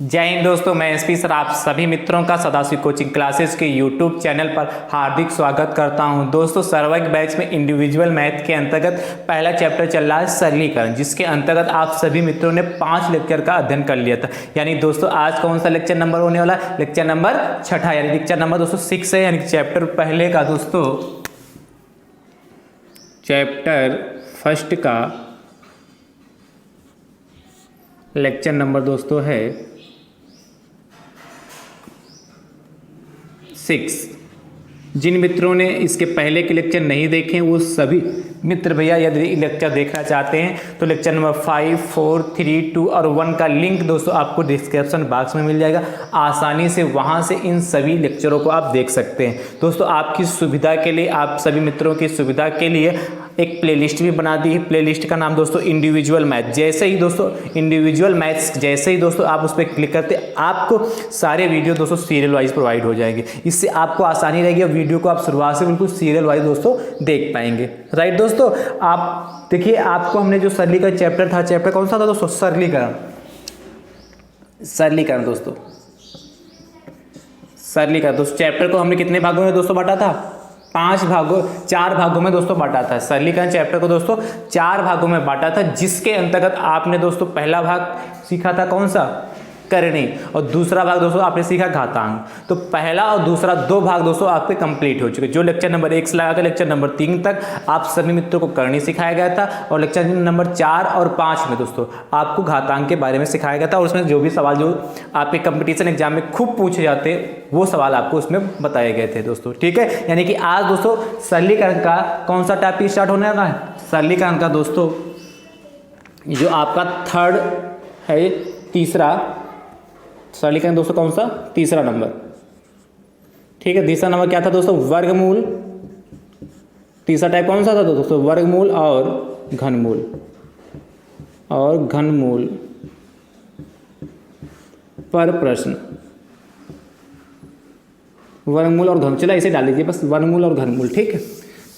जय हिंद दोस्तों, मैं एसपी सर आप सभी मित्रों का सदाशिव कोचिंग क्लासेस के यूट्यूब चैनल पर हार्दिक स्वागत करता हूं। दोस्तों सर्वाइक बैच में इंडिविजुअल मैथ के अंतर्गत पहला चैप्टर चल रहा है सरलीकरण, जिसके अंतर्गत आप सभी मित्रों ने 5 लेक्चर का अध्ययन कर लिया था। यानी दोस्तों आज कौन सा लेक्चर नंबर होने वाला है? लेक्चर नंबर 6, यानी लेक्चर नंबर दोस्तों 6 है, यानी चैप्टर पहले का दोस्तों चैप्टर फर्स्ट का लेक्चर नंबर दोस्तों है 6। जिन मित्रों ने इसके पहले के लेक्चर नहीं देखे वो सभी मित्र भैया यदि लेक्चर देखना चाहते हैं तो लेक्चर नंबर 5, 4, 3, 2 और 1 का लिंक दोस्तों आपको डिस्क्रिप्शन बॉक्स में मिल जाएगा। आसानी से वहां से इन सभी लेक्चरों को आप देख सकते हैं। दोस्तों आपकी सुविधा के लिए, आप सभी मित्रों की सुविधा के लिए एक प्लेलिस्ट भी बना दी है। प्लेलिस्ट का नाम दोस्तों इंडिविजुअल मैथ। जैसे ही दोस्तों इंडिविजुअल मैथ्स जैसे ही दोस्तों आप उस पर क्लिक करते आपको सारे वीडियो दोस्तों सीरियल वाइज प्रोवाइड हो जाएंगे। इससे आपको आसानी रहेगी और वीडियो को आप शुरुआत से बिल्कुल सीरियल वाइज दोस्तों देख पाएंगे। राइट दोस्तों, आप देखिए आपको हमने जो सरलीकरण चैप्टर था, चैप्टर कौन सा था दोस्तों? सरलीकरण दोस्तों, सरलीकरण दोस्तों चैप्टर को हमने कितने भागों में दोस्तों बांटा था? 4 भागों में दोस्तों बांटा था। सरलीकरण चैप्टर को दोस्तों 4 भागों में बांटा था, जिसके अंतर्गत आपने दोस्तों पहला भाग सीखा था कौन सा? करनी, और दूसरा भाग दोस्तों आपने सीखा घातांक। तो पहला और दूसरा 2 भाग दोस्तों आपके कंप्लीट हो चुके। जो लेक्चर नंबर 1 से लगाकर लेक्चर नंबर 3 तक आप सभी मित्रों को करनी सिखाया गया था, और लेक्चर नंबर 4 और 5 में दोस्तों आपको घातांक के बारे में सिखाया गया था। और उसमें जो भी सवाल जो आपके कंपटीशन एग्जाम में खूब पूछे जाते वो सवाल आपको उसमें बताए गए थे दोस्तों। ठीक है, यानी कि आज दोस्तों सरलीकरण का कौन सा टॉपिक स्टार्ट होने वाला है? सरलीकरण का दोस्तों जो आपका थर्ड है, तीसरा सरलीकरण दोस्तों कौन सा? तीसरा नंबर। ठीक है, तीसरा नंबर क्या था दोस्तों? वर्गमूल। तीसरा टाइप कौन सा था दोस्तों? वर्गमूल और घनमूल पर प्रश्न। वर्गमूल और घनमूल, चला इसे डाल लीजिए बस, वर्गमूल और घनमूल। ठीक है,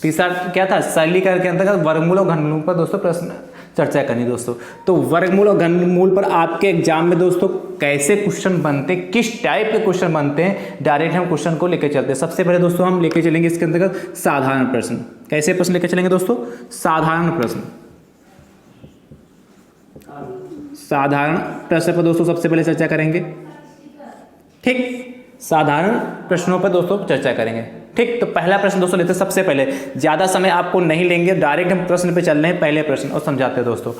तीसरा क्या था? सरलीकरण के अंतर्गत वर्गमूल और घनमूल पर दोस्तों प्रश्न चर्चा करनी दोस्तों। तो वर्गमूल और घनमूल पर आपके एग्जाम में दोस्तों कैसे क्वेश्चन बनते हैं, किस टाइप के क्वेश्चन बनते हैं, डायरेक्ट हम क्वेश्चन को लेकर चलते हैं। सबसे पहले दोस्तों हम लेकर चलेंगे इसके अंतर्गत साधारण प्रश्न। कैसे प्रश्न लेकर चलेंगे दोस्तों? साधारण प्रश्न। साधारण प्रश्न पर दोस्तों सबसे पहले चर्चा करेंगे। ठीक, साधारण प्रश्नों पर दोस्तों चर्चा करेंगे। ठीक, तो पहला प्रश्न दोस्तों लेते हैं सबसे पहले। ज़्यादा समय आपको नहीं लेंगे, डायरेक्ट हम प्रश्न पे चल रहे हैं, पहले प्रश्न और समझाते हैं दोस्तों।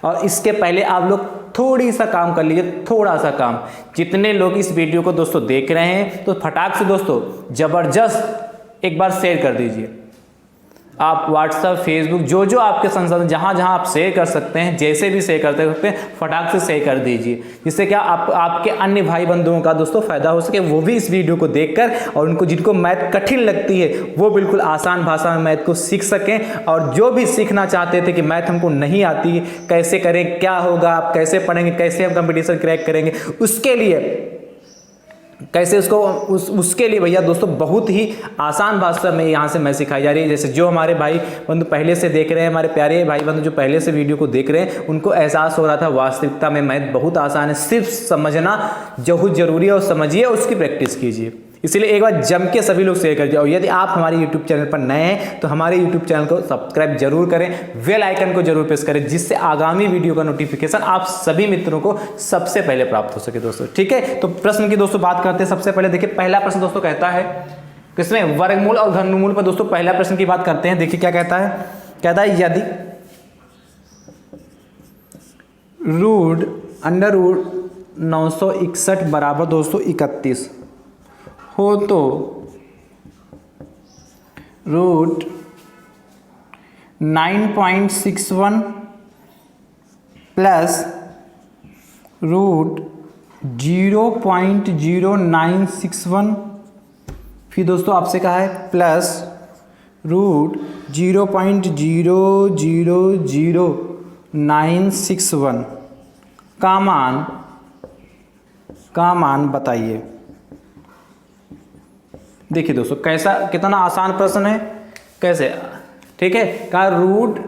और इसके पहले आप लोग थोड़ी सा काम कर लीजिए, थोड़ा सा काम। जितने लोग इस वीडियो को दोस्तों देख रहे हैं तो फटाक से दोस्तों ज़बरदस्त एक बार शेयर कर दीजिए। आप व्हाट्सएप, फेसबुक, जो आपके संसाधन जहाँ आप शेयर कर सकते हैं, जैसे भी शेयर करते सकते हैं, फटाक से शेयर कर दीजिए, जिससे क्या आपके अन्य भाई बंधुओं का दोस्तों फायदा हो सके। वो भी इस वीडियो को देखकर और उनको जिनको मैथ कठिन लगती है वो बिल्कुल आसान भाषा में मैथ को सीख सकें। और जो भी सीखना चाहते थे कि मैथ हमको नहीं आती, कैसे करें, क्या होगा, आप कैसे पढ़ेंगे, कैसे हम कंपटीशन क्रैक करेंगे, उसके लिए कैसे उसके लिए भैया दोस्तों बहुत ही आसान भाषा में यहाँ से मैं सिखाई जा रही है। जैसे जो हमारे भाई बंधु पहले से देख रहे हैं, हमारे प्यारे भाई बंधु जो पहले से वीडियो को देख रहे हैं, उनको एहसास हो रहा था वास्तविकता में मैथ बहुत आसान है। सिर्फ समझना बहुत जरूरी है और समझिए, उसकी प्रैक्टिस कीजिए। इसलिए एक बार जम के सभी लोग शेयर कर दिए। और यदि आप हमारे YouTube चैनल पर नए हैं तो हमारे YouTube चैनल को सब्सक्राइब जरूर करें, बेल आइकन को जरूर प्रेस करें, जिससे आगामी वीडियो का नोटिफिकेशन आप सभी मित्रों को सबसे पहले प्राप्त हो सके दोस्तों। ठीक है, तो प्रश्न की दोस्तों बात करते हैं। सबसे पहले देखिए पहला प्रश्न दोस्तों कहता है किसमें? वर्गमूल और घनमूल पर दोस्तों पहला प्रश्न की बात करते हैं। देखिए क्या कहता है? कहता है यदि अंडर रूट 961 बराबर दोस्तों 31 हो तो रूट 9.61 प्लस रूट 0.0961, फिर दोस्तों आपसे कहा है प्लस रूट 0.000961 का मान बताइए। देखिए दोस्तों कैसा, कितना आसान प्रश्न है, कैसे? ठीक है, का रूट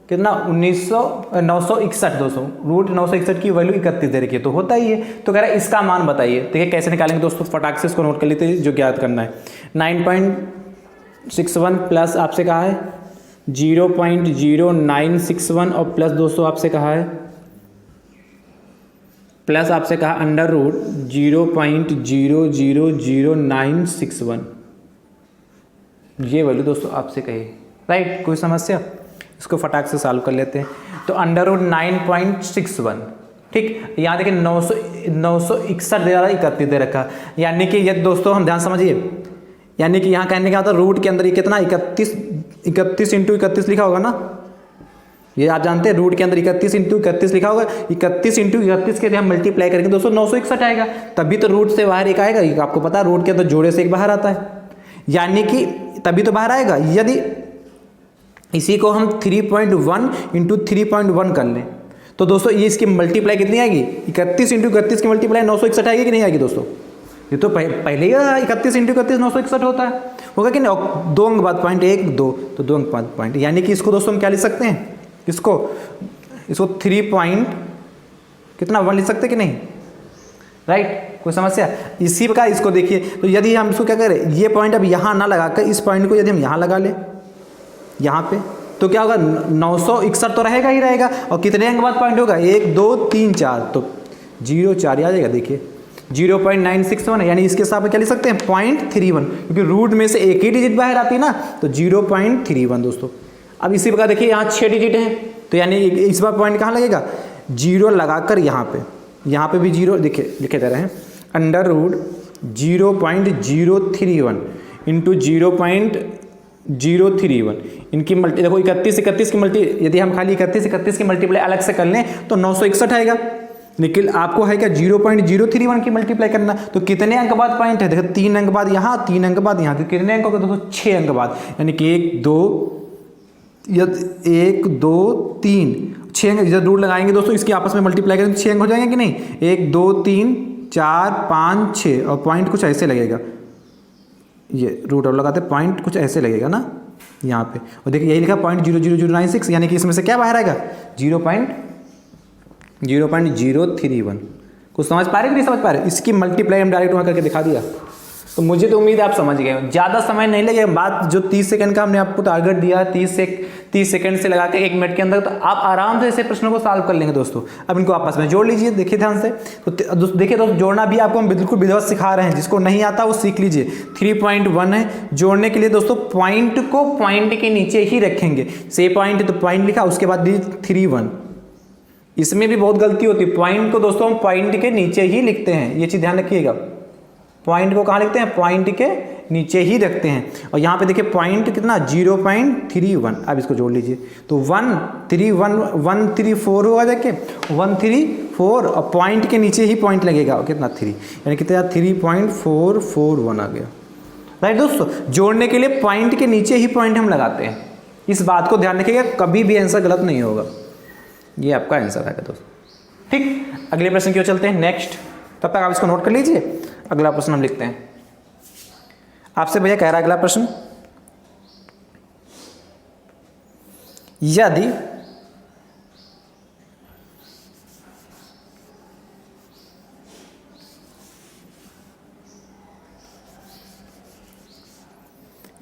कितना 961 दोस्तों, रूट 961 की वैल्यू 31 दे रखी है, तो होता ही है। तो कह रहा है इसका मान बताइए। देखिए कैसे निकालेंगे दोस्तों, फटाक से इसको नोट कर लेते हैं जो ज्ञात करना है। 9.61 प्लस आपसे कहा है 0.0961 और प्लस दोस्तों आपसे कहा है अंडर रूट 0.000961, ये वैल्यू दोस्तों आपसे कही, राइट। कोई समस्या, इसको फटाक से सॉल्व कर लेते हैं। तो अंडर रूट 9.61, ठीक। यहाँ देखिए 961 दे रहा, 31 दे रखा, यानी कि ये दोस्तों हम ध्यान समझिए, यानी कि यहाँ कहने का होता है रूट के अंदर ये कितना 31 इंटू 31 लिखा होगा ना, ये आप जानते हैं रूट के अंदर 31 इंटू 31 लिखा होगा। 31 इंटू 31 के हम मल्टीप्लाई करेंगे दोस्तों 961 आएगा, तभी तो रूट से बाहर एक आएगा। आपको पता है रूट के अंदर जोड़े से एक बाहर आता है, यानी कि तभी तो बाहर आएगा। यदि इसी को हम 3.1 इंटू 3.1 कर लें तो दोस्तों ये इसकी मल्टीप्लाई कितनी आएगी, 31 इंटू 31 की मल्टीप्लाई 961 आएगी कि नहीं आएगी दोस्तों। ये तो पहले ही 31 इंटू 31 961 होता है, होगा कि नहीं। 2 अंक बाद पॉइंट 1 2, तो 2 अंक बाद पॉइंट, यानी कि इसको दोस्तों हम क्या लिख सकते हैं, इसको 3 पॉइंट कितना 1 लिख सकते कि नहीं, राइट। कोई समस्या। इसी प्रकार इसको देखिए, तो यदि हम इसको क्या करें, ये पॉइंट अब यहाँ ना लगाकर इस पॉइंट को यदि हम यहाँ लगा लें यहाँ पे, तो क्या होगा 961 तो रहेगा ही रहेगा, और कितने अंक बाद पॉइंट होगा 1 2 3 4, तो 0 4 आ जाएगा। देखिए 0.961 है, यानी इसके साथ क्या लिख सकते हैं 0.31, क्योंकि रूट में से एक ही डिजिट बाहर आती है ना, तो 0.31 दोस्तों। अब इसी प्रकार देखिए यहाँ 6 डिजिट हैं, तो यानी इस बार पॉइंट कहाँ लगेगा, 0 लगाकर यहाँ पे भी 0 लिखे जा रहे हैं, अंडर रूट 0.031 इंटू 0.031, इनकी मल्टी देखो 31 की मल्टी, यदि हम खाली 31 की मल्टीप्लाई अलग से कर लें तो 961 आएगा, लेकिन आपको है क्या 0.031 की मल्टीप्लाई करना। तो कितने अंक बाद पॉइंट है, देखो 3 अंक बाद यहाँ, 3 अंक बाद यहाँ, कितने अंक होगा दोस्तों 6 अंक बाद, यानी कि 1 2 3 6 अंक इधर रूट लगाएंगे दोस्तों, इसकी आपस में मल्टीप्लाई करेंगे तो 6 अंक हो जाएंगे कि नहीं, 1 2 3 4 5 6, और पॉइंट कुछ ऐसे लगेगा, ये रूट और लगाते पॉइंट कुछ ऐसे लगेगा ना यहाँ पे, और देखिए यही लिखा 0.00096, यानी कि इसमें से क्या बाहर आएगा 0.031। कुछ समझ पा रहे कि नहीं समझ पा रहे, इसकी मल्टीप्लाई हम डायरेक्ट वहाँ करके दिखा दिया। तो मुझे तो उम्मीद है आप समझ गए, ज़्यादा समय नहीं लगेगा। बात जो 30 सेकंड का हमने आपको टारगेट दिया 30 सेकंड से लगा के 1 मिनट के अंदर, तो आप आराम से ऐसे प्रश्नों को सॉल्व कर लेंगे दोस्तों। अब इनको आपस में जोड़ लीजिए, देखिए ध्यान से। तो देखिए दोस्तों, जोड़ना भी आपको हम बिल्कुल विधिवत सिखा रहे हैं, जिसको नहीं आता वो सीख लीजिए। 3.1 है, जोड़ने के लिए दोस्तों पॉइंट को पॉइंट के नीचे ही रखेंगे। से पॉइंट तो पॉइंट लिखा, उसके बाद 3.1, इसमें भी बहुत गलती होती है। पॉइंट को दोस्तों हम पॉइंट के नीचे ही लिखते हैं, ये चीज़ ध्यान रखिएगा। पॉइंट को कहाँ लिखते हैं, पॉइंट के नीचे ही रखते हैं। और यहाँ पे देखिए पॉइंट कितना 0.31, अब इसको जोड़ लीजिए तो 134 होगा, देखिए 134, और पॉइंट के नीचे ही पॉइंट लगेगा कितना 3, यानी कितना 3.441 आ गया, राइट दोस्तों। जोड़ने के लिए पॉइंट के नीचे ही पॉइंट हम लगाते हैं, इस बात को ध्यान रखिएगा, कभी भी आंसर गलत नहीं होगा। ये आपका आंसर आएगा दोस्तों, ठीक। अगले प्रश्न की ओर चलते हैं, नेक्स्ट। तब तक आप इसको नोट कर लीजिए। अगला प्रश्न हम लिखते हैं, आपसे भैया कह रहा है अगला प्रश्न,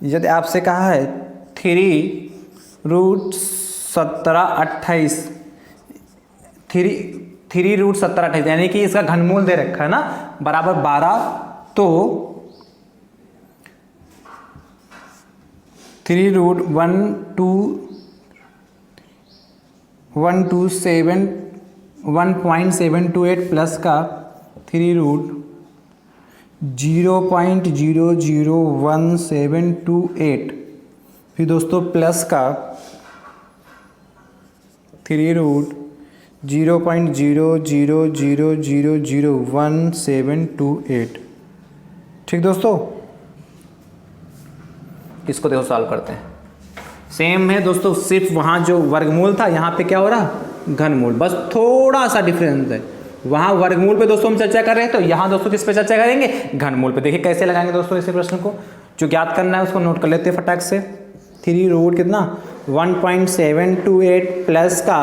यदि आपसे कहा है 3√1728 3√1728, यानी कि इसका घनमूल दे रखा है ना बराबर 12, तो 1.728 प्लस का 3√0.00178, फिर दोस्तों प्लस का 3√0.0000178, ठीक दोस्तों। इसको देखो सॉल्व करते हैं, सेम है दोस्तों, सिर्फ वहाँ जो वर्गमूल था यहाँ पे क्या हो रहा घनमूल, बस थोड़ा सा डिफरेंस है। वहाँ वर्गमूल पे दोस्तों हम चर्चा कर रहे हैं, तो यहाँ दोस्तों किस पे चर्चा करेंगे, घनमूल पे। देखिए कैसे लगाएंगे दोस्तों इस प्रश्न को, जो ज्ञात करना है उसको नोट कर लेते हैं फटाक से। 3 रूट कितना 1.728 प्लस का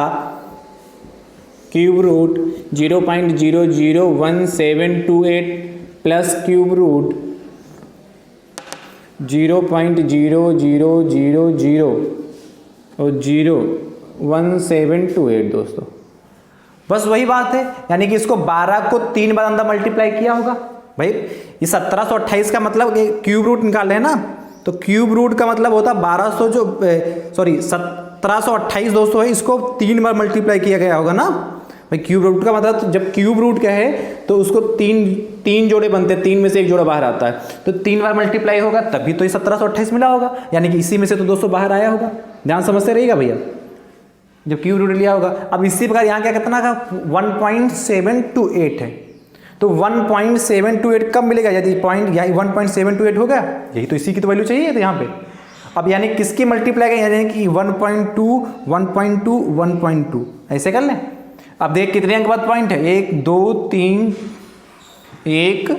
cube root 0.00178 plus cube root 0.0000 और 01728 दोस्तों। बस वही बात है, यानी कि इसको 12 को 3 बार अंदर मल्टीप्लाई किया होगा। भाई ये 1728 का मतलब क्यूब रूट निकाल रहे हैं ना, तो क्यूब रूट का मतलब होता है 1200 जो 1728 दोस्तों है, इसको 3 बार मल्टीप्लाई किया गया होगा ना। भाई क्यूब रूट का मतलब जब क्यूब रूट का है तो उसको तीन जोड़े बनते हैं, 3 में से एक जोड़ा बाहर आता है, तो 3 बार मल्टीप्लाई होगा तभी तो ये 1728 मिला होगा, यानी कि इसी में से तो दोस्तों बाहर आया होगा। ध्यान समझते रहिएगा भैया, जब क्यूब रूट लिया होगा। अब इसी प्रकार यहाँ क्या कितना का 1.728 है, तो 1.728 कब मिलेगा, यदि पॉइंट यही 1.728 हो गया, यही तो इसी की तो वैल्यू चाहिए तो यहाँ पे। अब यानी किसकी मल्टीप्लाई करें, यानी कि 1.2 1.2 1.2 ऐसे कर लें। अब देख कितने अंक बाद पॉइंट है, 1 2 3 1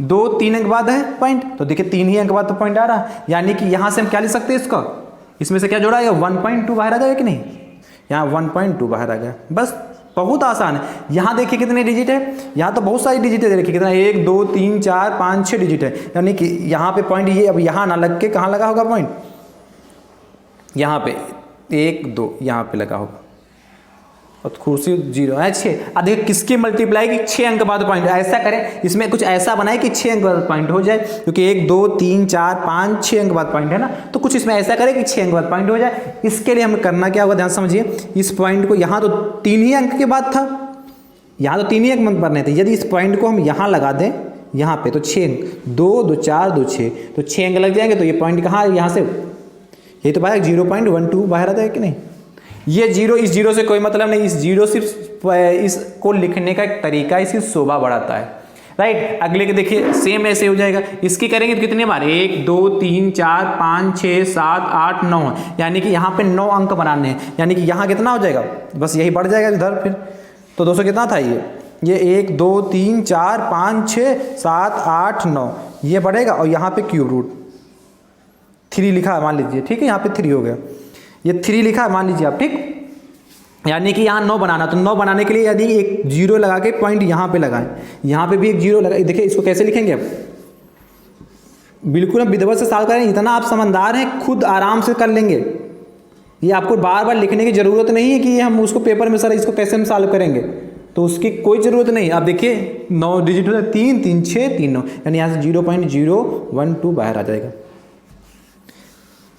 2 3 अंक बाद है पॉइंट, तो देखिए 3 ही अंक बाद तो पॉइंट आ रहा है, यानी कि यहाँ से हम क्या लिख सकते हैं, इसका इसमें से क्या जोड़ा है 1.2 बाहर आ जाएगा कि नहीं, यहाँ 1.2 बाहर आ गया। बस बहुत आसान है। यहाँ देखिए कितने डिजिट है, यहाँ तो बहुत सारी डिजिट है, देखिए कितना 1 2 3 4 5 6 डिजिट है, यानी कि यहाँ पे पॉइंट ये अब यहाँ ना लग के कहाँ लगा होगा पॉइंट, यहाँ पे 1 2 यहाँ पे लगा होगा, और कुर्सी 0 है 6। अब देखिए किसकी मल्टीप्लाई की 6 अंक बाद पॉइंट, ऐसा करें इसमें कुछ ऐसा बनाए कि 6 अंक बाद पॉइंट हो जाए, क्योंकि 1 2 3 4 5 6 अंक बाद पॉइंट है ना, तो कुछ इसमें ऐसा करें कि 6 अंक बाद पॉइंट हो जाए। इसके लिए हमें करना क्या होगा, ध्यान समझिए, इस पॉइंट को यहाँ तो 3 ही अंक के बाद था, यहाँ तो 3 ही अंक बनने थे, यदि इस पॉइंट को हम यहाँ लगा दें यहाँ पे तो 6 अंक 2 2 4 2 6, तो 6 अंक लग जाएंगे, तो ये पॉइंट कहाँ है, यहाँ से यही तो बाहर 0.12 बाहर आता है कि नहीं। ये 0 इस 0 से कोई मतलब नहीं, इस 0 सिर्फ इसको लिखने का एक तरीका, इसकी शोभा बढ़ाता है, राइट। अगले के देखिए सेम ऐसे हो जाएगा, इसकी करेंगे तो कितने बार 1 2 3 4 5 6 7 8 9, यानी कि यहाँ पे 9 अंक बनाने हैं, यानी कि यहाँ कितना हो जाएगा, बस यही बढ़ जाएगा इधर फिर। तो दोस्तों कितना था ये 1 2 3 4 5 6 7 8 9 ये बढ़ेगा, और यहाँ पे क्यूब रूट 3 लिखा है मान लीजिए, ठीक है, यहाँ पे 3 हो गया, ये 3 लिखा है मान लीजिए आप, ठीक, यानी कि यहाँ 9 बनाना, तो 9 बनाने के लिए यदि एक 0 लगा के पॉइंट यहाँ पे लगाएं, यहाँ पे भी एक 0 लगा, देखिए इसको कैसे लिखेंगे अब, बिल्कुल हम विधिवत से सॉल्व करें, इतना आप समझदार हैं खुद आराम से कर लेंगे, ये आपको बार बार लिखने की जरूरत नहीं है कि हम उसको पेपर में सर इसको कैसे हम सॉल्व करेंगे, तो उसकी कोई ज़रूरत नहीं। आप देखिए 9 डिजिट हो जाए, 3 3 6 3 9, यानी यहाँ से 0.012 बाहर आ जाएगा।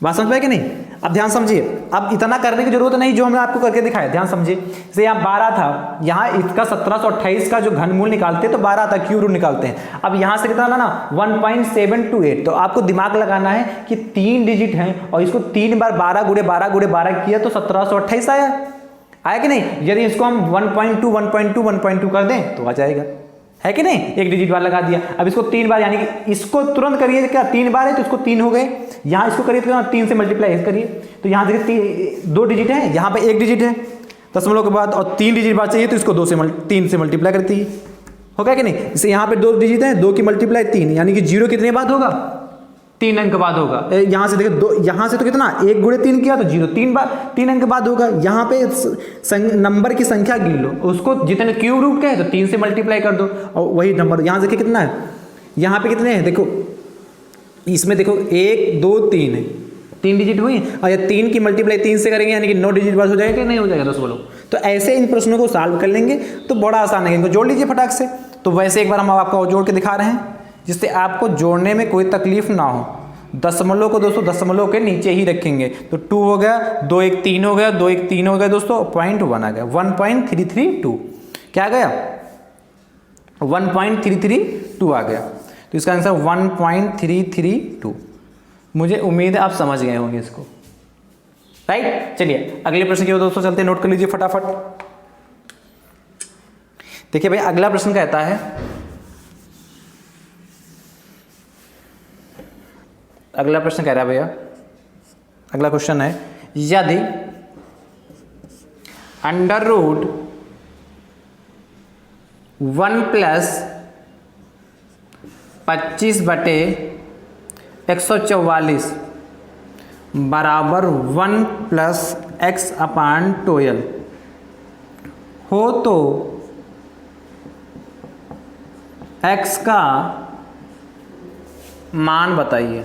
बात समझ पाए कि नहीं। अब ध्यान समझिए, अब इतना करने की जरूरत नहीं जो हमने आपको करके दिखाया, ध्यान समझिए। जैसे यहाँ 12 था, यहाँ इसका 1728 का जो घनमूल निकालते हैं तो 12 था, क्यूब रूट निकालते हैं। अब यहाँ से कितना लाना 1.728, तो आपको दिमाग लगाना है कि 3 डिजिट हैं और इसको 3 बार 12 गुणे 12 गुणे 12 किया तो 1728 आया कि नहीं। यदि इसको हम 1.2 1.2 1.2 कर दें तो आ जाएगा, है कि नहीं, एक डिजिट बार लगा दिया। अब इसको 3 बार, यानी कि इसको तुरंत करिए, क्या 3 बार है तो इसको 3 हो गए, यहाँ इसको करिए तो 3 से मल्टीप्लाई करिए, तो यहाँ देखिए 2 डिजिट है, यहाँ पे 1 डिजिट है दशमलव के बाद, और 3 डिजिट बाद चाहिए तो इसको 3 से मल्टीप्लाई करती है, हो गया कि नहीं। इसे यहाँ पे 2 डिजिट है, 2 की मल्टीप्लाई 3, यानी कि 0 कितने बाद होगा, 3 अंक बाद होगा। यहाँ से देखिए 2, यहाँ से तो कितना 1 गुणे 3 किया तो 0 3 अंक बाद होगा। यहाँ पे नंबर की संख्या गिन लो, उसको जितने क्यूब रूट का है तो 3 से मल्टीप्लाई कर दो, और वही नंबर यहाँ देखिए कितना है, यहाँ पे कितने हैं देखो, इसमें देखो 1 2 3 है, 3 डिजिट हुई, और ये 3 की मल्टीप्लाई 3 से करेंगे यानी कि 9 डिजिट बाद हो जाएगा कि नहीं हो जाएगा दोस्तों बोलो। तो ऐसे इन प्रश्नों को सॉल्व कर लेंगे तो बड़ा आसान है, इनको जोड़ लीजिए फटाक से। तो वैसे एक बार हम आपको जोड़ के दिखा रहे हैं जिससे आपको जोड़ने में कोई तकलीफ ना हो। दशमलव को दोस्तों दशमलव के नीचे ही रखेंगे, तो 2 हो गया, 2 1 3 हो गया, 2 1 3 हो गया दोस्तों, 0.1 आ गया, 1.332 क्या आ गया, 1.332 आ गया। तो इसका आंसर 1.332। मुझे उम्मीद है आप समझ गए होंगे इसको, राइट। चलिए अगले प्रश्न की ओर दोस्तों चलते, नोट कर लीजिए फटाफट। देखिए भाई अगला प्रश्न कहता है, अगला प्रश्न कह रहा है भैया, अगला क्वेश्चन है, यदि अंडर रूट 1 प्लस 25/144 बराबर 1 प्लस एक्स अपान 12 हो तो x का मान बताइए।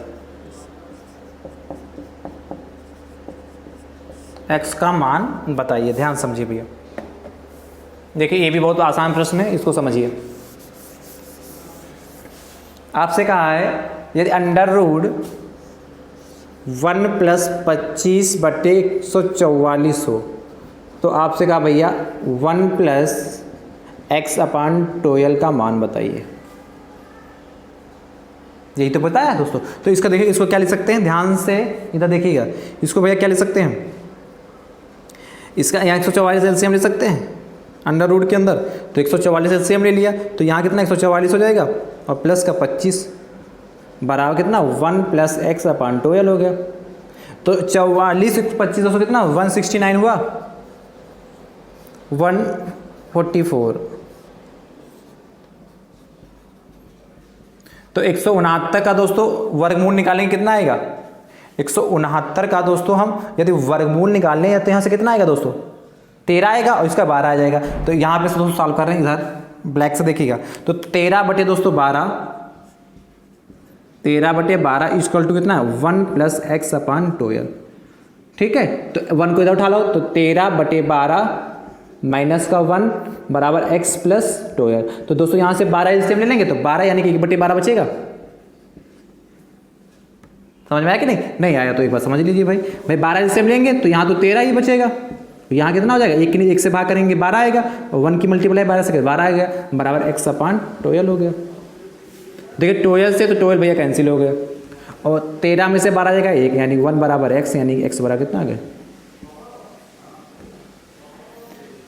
x का मान बताइए। ध्यान समझिए भैया, देखिए ये भी बहुत आसान प्रश्न है, इसको समझिए। आपसे कहा है यदि अंडर रूट 1 प्लस 25/144 हो तो आपसे कहा भैया 1 प्लस एक्स अपान 12 का मान बताइए। यही तो पता है दोस्तों। तो इसका देखिए, इसको क्या लिख सकते हैं, ध्यान से इधर देखिएगा। इसको भैया क्या लिख सकते हैं, इसका यहाँ 144 एलसीएम ले सकते हैं अंडर रूट के अंदर। तो 144 एलसीएम ले लिया तो यहाँ कितना 144 हो जाएगा और प्लस का 25 बराबर कितना 1 प्लस एक्स अपान 12 हो गया। तो 44 25 दोस्तों कितना 169 हुआ, 144। तो 169 का दोस्तों वर्गमूल निकालेंगे कितना आएगा, 169 का दोस्तों हम यदि वर्गमूल निकालने हैं तो यहाँ से कितना आएगा दोस्तों 13 आएगा और इसका 12 आ जाएगा। तो यहाँ पे से दोस्तों सॉल्व कर रहे हैं, इधर ब्लैक से देखिएगा। तो 13 बटे दोस्तों 12, 13 बटे 12 इक्वल टू कितना 1 प्लस एक्स अपान 12। ठीक है, तो 1 को इधर उठा लो तो 13 बटे 12 माइनस का 1 बराबर x प्लस 12। तो दोस्तों यहाँ से 12 एलसीएम ले लेंगे तो 12 यानी कि 1 बटे 12 बचेगा। समझ में आया कि नहीं, नहीं आया तो एक बार समझ लीजिए भाई। 12 एलसीएम लेंगे तो यहाँ तो 13 ही बचेगा। तो यहाँ कितना हो जाएगा, 1 की 1 से भाग करेंगे 12 आएगा और 1 की मल्टीप्लाई 12 से 12 आ गया बराबर x अपान 12 हो गया। देखिए 12 से तो 12 भैया कैंसिल हो गया और 13 में से 12 आ जाएगा 1 यानी 1 बराबर x, यानी x बराबर कितना आ गया।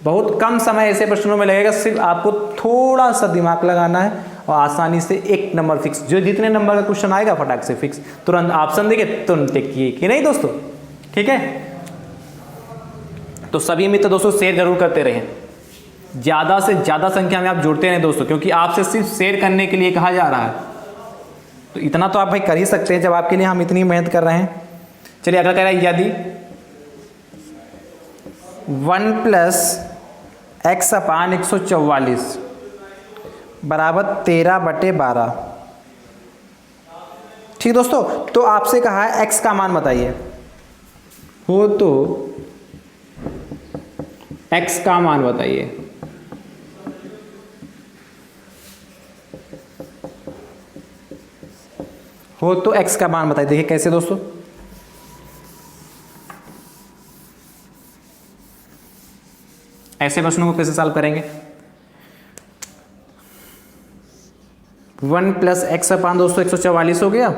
बहुत कम समय ऐसे प्रश्नों में लगेगा, सिर्फ आपको थोड़ा सा दिमाग लगाना है और आसानी से एक नंबर फिक्स, जो जितने नंबर का क्वेश्चन आएगा फटाक से फिक्स, तुरंत ऑप्शन देके तुरंत टिक किए कि नहीं दोस्तों। ठीक है, तो सभी मित्र दोस्तों शेयर जरूर करते रहें, ज़्यादा से ज़्यादा संख्या में आप जुड़ते रहें दोस्तों, क्योंकि आपसे सिर्फ शेयर करने के लिए कहा जा रहा है। तो इतना तो आप भाई कर ही सकते हैं जब आपके लिए हम इतनी मेहनत कर रहे हैं। चलिए अगला कह रहा है यदि 1 प्लस एक्स अपान 144 बराबर 13 बटे 12। ठीक दोस्तों, तो आपसे कहा है x का मान बताइए। हो तो x का मान बताइए। हो तो x का मान बताइए। देखिए कैसे दोस्तों, ऐसे प्रश्नों को कैसे सॉल्व करेंगे। 1 प्लस एक्स अपान दोस्तों 144 हो गया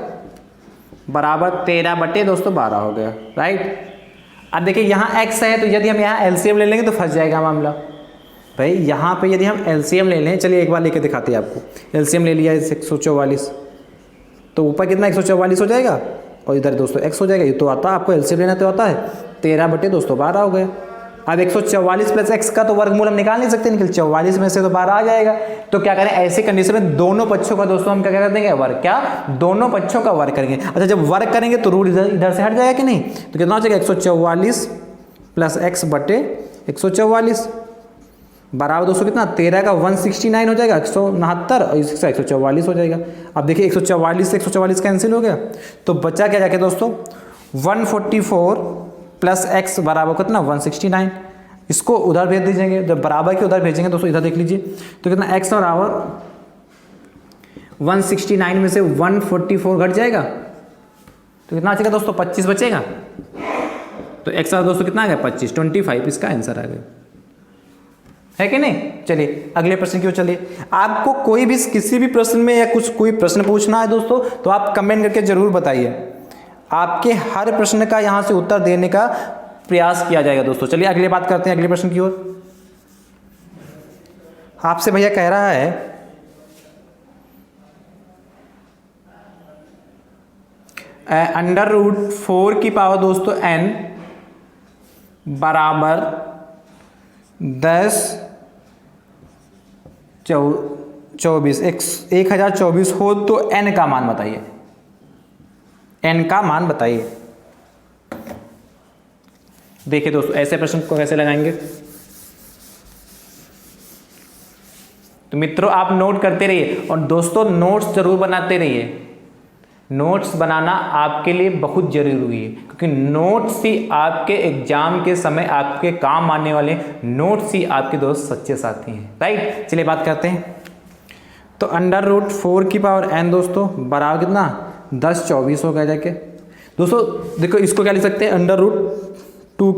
बराबर 13 बटे दोस्तों 12 हो गया, राइट। अब देखिए यहाँ x है तो यदि हम यहाँ एलसीएम ले लेंगे तो फंस जाएगा मामला भाई। यहाँ पे यदि हम एलसीएम ले लें, चलिए एक बार लेके दिखाते हैं आपको। एलसीएम ले लिया 144 तो ऊपर कितना 144 हो जाएगा और इधर दोस्तों x हो जाएगा। ये तो आता है आपको, एलसीएम लेना तो आता है। 13 बटे दोस्तों 12 हो गया। अब 144 प्लस एक्स का तो वर्गमूल हम निकाल नहीं सकते, निकल 44 में से तो 12 आ जाएगा। तो क्या करें, ऐसी कंडीशन में दोनों पक्षों का दोस्तों हम क्या कर देंगे, वर्ग। क्या, दोनों पक्षों का वर्ग करेंगे। अच्छा जब वर्ग करेंगे तो रूट इधर से हट जाएगा कि नहीं। तो कितना हो जाएगा 144 प्लस एक्स बटे 144 बराबर दोस्तों कितना 13 का 169 हो जाएगा 169 और इसका 144 हो जाएगा। अब देखिए 144 से 144 कैंसिल हो गया तो बचा क्या जाके दोस्तों 144 प्लस एक्स बराबर कितना 169। इसको उधर भेज दीजिएंगे, जब बराबर के उधर भेजेंगे दोस्तों इधर देख लीजिए तो कितना एक्स बराबर 169 में से 144 घट जाएगा तो कितना बचेगा दोस्तों 25 बचेगा। तो एक्स दोस्तों कितना आ गया 25, 25 इसका आंसर आ गया, है कि नहीं। चलिए अगले प्रश्न की ओर चलिए। आपको कोई भी किसी भी प्रश्न में या कुछ कोई प्रश्न पूछना है दोस्तों तो आप कमेंट करके जरूर बताइए, आपके हर प्रश्न का यहाँ से उत्तर देने का प्रयास किया जाएगा दोस्तों। चलिए अगली बात करते हैं, अगले प्रश्न की ओर। आपसे भैया कह रहा है अंडर रूट 4 की पावर दोस्तों n बराबर 1024 हो तो n का मान बताइए। n का मान बताइए। देखिए दोस्तों ऐसे प्रश्न को कैसे लगाएंगे। तो मित्रों आप नोट करते रहिए और दोस्तों नोट्स जरूर बनाते रहिए। नोट्स बनाना आपके लिए बहुत जरूरी है, क्योंकि नोट्स ही आपके एग्जाम के समय आपके काम आने वाले, नोट्स ही आपके दोस्त सच्चे साथी हैं, राइट। चलिए बात करते हैं। तो √4 दोस्तों बराबर कितना 10 24 हो गया जाके। दोस्तों देखो इसको क्या लिख सकते हैं, √2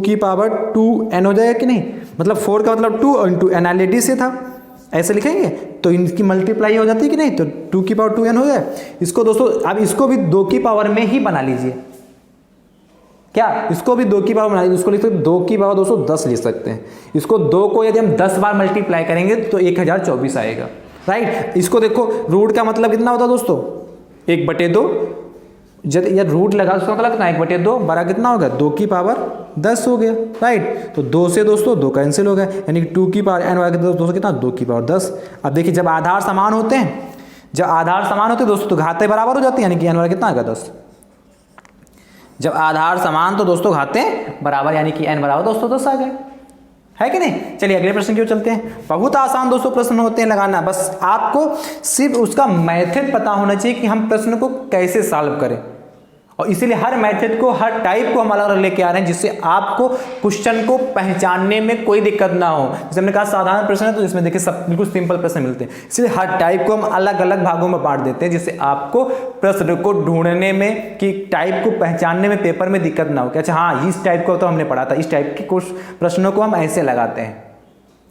हो जाएगा कि नहीं, मतलब 4 का मतलब 2 इंटू एनालिटी से था, ऐसे लिखेंगे तो इनकी मल्टीप्लाई हो जाती है कि नहीं, तो 2 हो गया। इसको दोस्तों अब इसको भी 2 की पावर में ही बना लीजिए, क्या इसको भी 2 की पावर बना लीजिए। इसको लिख सकते 2 की पावर दोस्तों 10 लिख सकते हैं। इसको 2 को यदि हम 10 बार मल्टीप्लाई करेंगे तो 1024 आएगा, राइट। इसको देखो रूट का मतलब कितना होता है दोस्तों 1/2, जब यह रूट लगा उसका मतलब कितना 1/2 बड़ा कितना हो गया 2 की पावर 10 हो गया, राइट। तो 2 से दोस्तों 2 कैंसिल हो गया, यानी कि 2 की पावर n वाला दोस्तों कितना 2 की पावर 10। अब देखिए जब आधार समान होते हैं, दोस्तों तो घाते बराबर हो जाती है, यानी कि n वाला कितना आएगा 10। जब आधार समान तो दोस्तों घाते बराबर, यानी कि n बराबर दोस्तों 10 आ गए, है कि नहीं। चलिए अगले प्रश्न की ओर चलते हैं। बहुत आसान दोस्तों प्रश्न होते हैं लगाना, बस आपको सिर्फ उसका मेथड पता होना चाहिए कि हम प्रश्न को कैसे सॉल्व करें, और इसीलिए हर मेथड को, हर टाइप को हम अलग अलग लेके आ रहे हैं, जिससे आपको क्वेश्चन को पहचानने में कोई दिक्कत ना हो। जैसे हमने कहा साधारण प्रश्न है तो इसमें देखिए सब बिल्कुल सिंपल प्रश्न मिलते हैं, इसलिए हर टाइप को हम अलग अलग भागों में बांट देते हैं, जिससे आपको प्रश्न को ढूंढने में कि टाइप को पहचानने में पेपर में दिक्कत ना हो कि अच्छा हाँ इस टाइप को तो हमने पढ़ा था, इस टाइप के कुछ प्रश्नों को हम ऐसे लगाते हैं।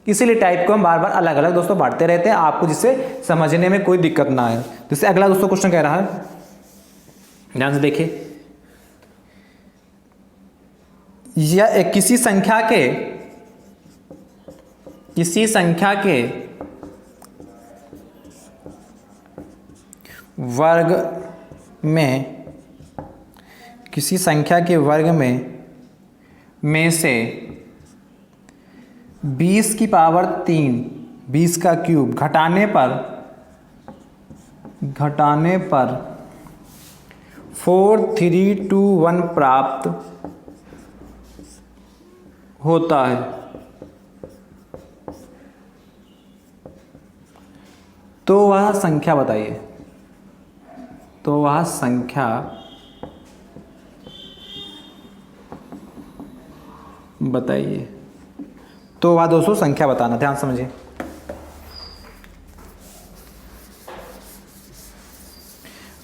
इसीलिए टाइप को हम बार बार अलग अलग दोस्तों बांटते रहते हैं आपको, जिससे समझने में कोई दिक्कत ना आए। जैसे अगला दोस्तों क्वेश्चन कह रहा है, ध्यान से देखिए, या किसी संख्या के वर्ग में से 20 की पावर 3 20 का क्यूब घटाने पर 4 3 2 1 प्राप्त होता है, तो वह संख्या बताइए। तो वह दोस्तों संख्या बताना, ध्यान समझिए।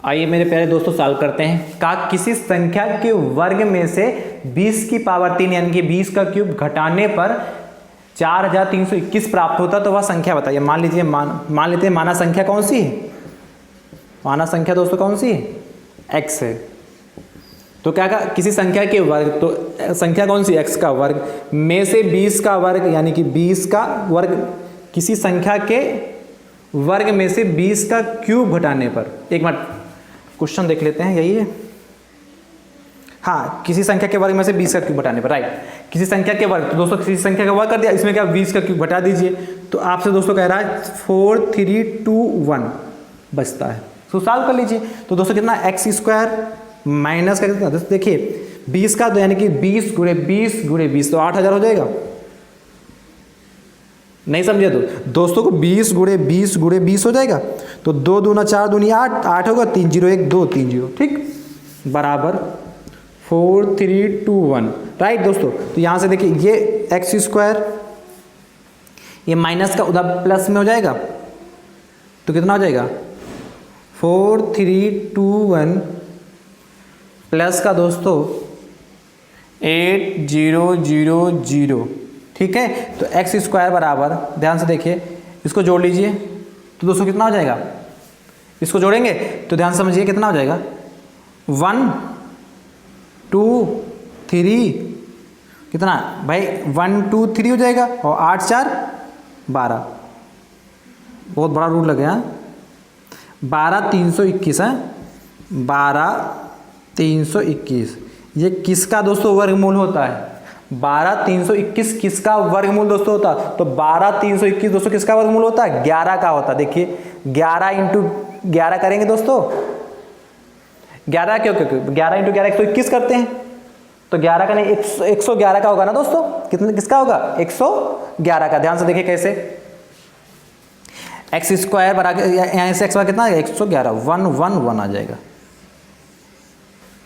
आइए मेरे प्यारे दोस्तों सॉल्व करते हैं। कहा किसी संख्या के वर्ग में से 20 की पावर 3 यानी कि 20 का क्यूब घटाने पर 4321 प्राप्त होता, तो वह संख्या बताइए। मान लीजिए मान लेते हैं माना संख्या कौन सी है, माना संख्या दोस्तों कौन सी है x है। तो क्या कहा किसी संख्या के वर्ग, तो संख्या कौन सी x का वर्ग में से 20 का वर्ग यानी कि 20 का वर्ग, किसी संख्या के वर्ग में से 20 का क्यूब घटाने पर, एक मिनट क्वेश्चन देख लेते हैं, यही है हाँ, किसी संख्या के वर्ग में से 20 का क्यूब घटाने पर, राइट। किसी संख्या के वर्ग, तो दोस्तों किसी संख्या का वर्ग कर दिया, इसमें क्या 20 का क्यूब घटा दीजिए, तो आपसे दोस्तों कह रहा है 4 3 2 1 बचता है, तो सॉल्व कर लीजिए। तो दोस्तों कितना x² माइनस का कितना, देखिए 20 का तो यानी कि 20 × 20 × 20 तो 8000 हो जाएगा, नहीं समझे तो दोस्तों को 20 × 20 × 20 हो जाएगा, तो 2 दूना 4 दूनी 8 8 होगा, 3 0 1 2 3 0, ठीक, बराबर 4 3 2 1, राइट दोस्तों। तो यहाँ से देखिए ये x², ये माइनस का उधर प्लस में हो जाएगा, तो कितना हो जाएगा 4 3 2 1 प्लस का दोस्तों 8 0 0 0, ठीक है। तो x² बराबर, ध्यान से देखिए इसको जोड़ लीजिए, तो दोस्तों कितना हो जाएगा, इसको जोड़ेंगे तो ध्यान समझिए कितना हो जाएगा 1 2 3, कितना भाई 1 2 3 हो जाएगा, और 8 4 12, बहुत बड़ा रूट लगे हाँ, 12 321 है, 12 321, ये किसका दोस्तों वर्गमूल होता है, 12 321 किसका वर्गमूल दोस्तों होता है, तो 12 321 दोस्तों किसका वर्गमूल होता है 11 का होता है। देखिए 11 × 11 करेंगे दोस्तों, 11 क्यों 11 × 11 121 करते हैं, तो 11 का नहीं 111 का होगा ना दोस्तों। कितने किसका होगा? 111 का। ध्यान से देखिए कैसे, एक्स स्क्वायर बराबर यहाँ से एक्स कितना आ गया 111, 111 आ जाएगा।